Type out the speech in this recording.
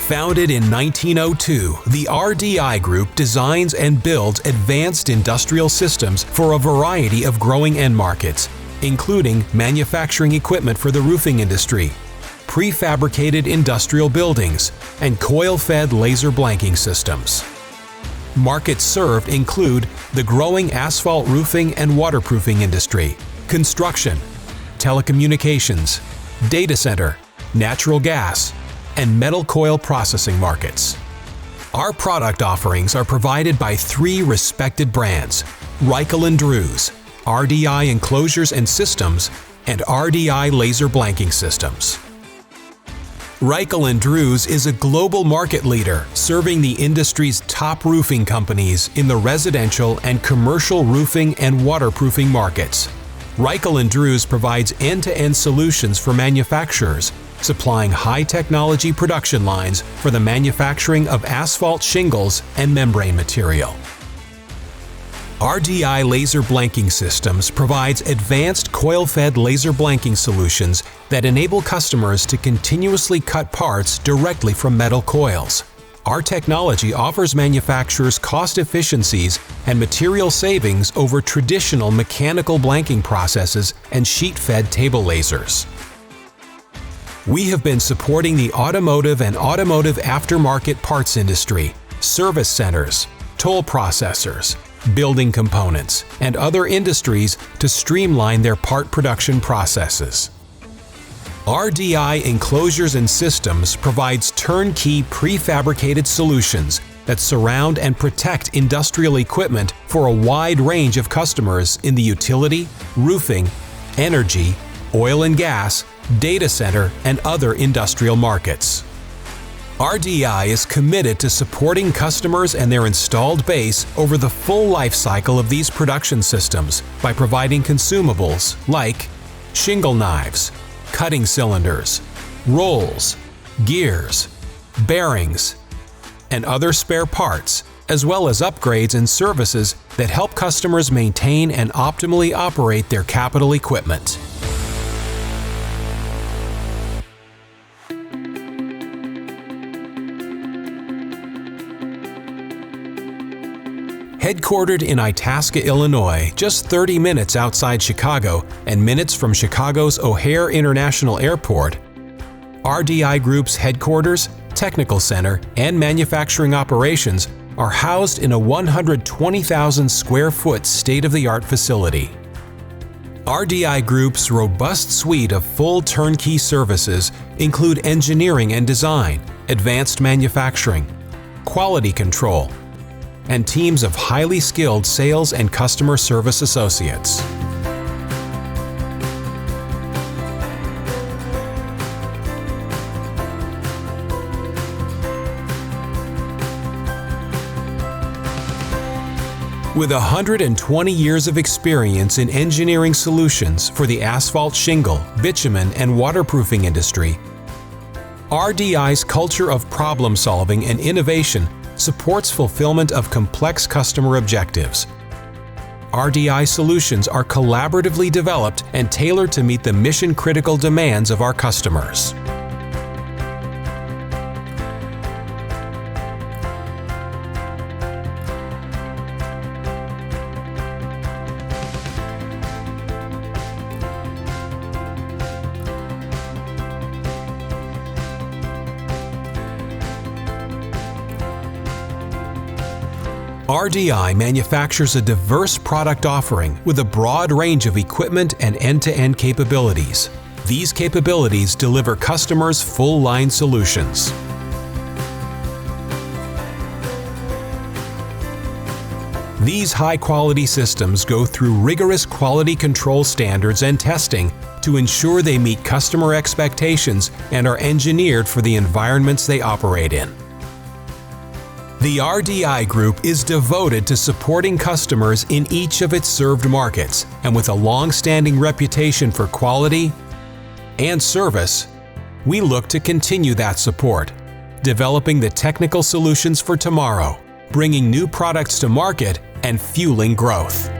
Founded in 1902, the RDI Group designs and builds advanced industrial systems for a variety of growing end markets, including manufacturing equipment for the roofing industry, prefabricated industrial buildings, and coil-fed laser blanking systems. Markets served include the growing asphalt roofing and waterproofing industry, construction, telecommunications, data center, natural gas, and metal coil processing markets. Our product offerings are provided by three respected brands: Reichel Drews, RDI Enclosures and Systems, and RDI Laser Blanking Systems. Reichel Drews is a global market leader serving the industry's top roofing companies in the residential and commercial roofing and waterproofing markets. Reichel Drews provides end-to-end solutions for manufacturers, supplying high-technology production lines for the manufacturing of asphalt shingles and membrane material. RDI Laser Blanking Systems provides advanced coil-fed laser blanking solutions that enable customers to continuously cut parts directly from metal coils. Our technology offers manufacturers cost efficiencies and material savings over traditional mechanical blanking processes and sheet-fed table lasers. We have been supporting the automotive and automotive aftermarket parts industry, service centers, toll processors, building components, and other industries to streamline their part production processes. RDI Enclosures and Systems provides turnkey prefabricated solutions that surround and protect industrial equipment for a wide range of customers in the utility, roofing, energy, oil and gas, data center, and other industrial markets. RDI is committed to supporting customers and their installed base over the full life cycle of these production systems by providing consumables like shingle knives, cutting cylinders, rolls, gears, bearings, and other spare parts, as well as upgrades and services that help customers maintain and optimally operate their capital equipment. Headquartered in Itasca, Illinois, just 30 minutes outside Chicago and minutes from Chicago's O'Hare International Airport, RDI Group's headquarters, technical center, and manufacturing operations are housed in a 120,000 square foot state-of-the-art facility. RDI Group's robust suite of full turnkey services include engineering and design, advanced manufacturing, quality control, and teams of highly skilled sales and customer service associates. With 120 years of experience in engineering solutions for the asphalt shingle, bitumen, and waterproofing industry, RDI's culture of problem solving and innovation supports fulfillment of complex customer objectives. RDI solutions are collaboratively developed and tailored to meet the mission-critical demands of our customers. RDI manufactures a diverse product offering with a broad range of equipment and end-to-end capabilities. These capabilities deliver customers full-line solutions. These high-quality systems go through rigorous quality control standards and testing to ensure they meet customer expectations and are engineered for the environments they operate in. The RDI Group is devoted to supporting customers in each of its served markets, and with a long-standing reputation for quality and service, we look to continue that support, developing the technical solutions for tomorrow, bringing new products to market, and fueling growth.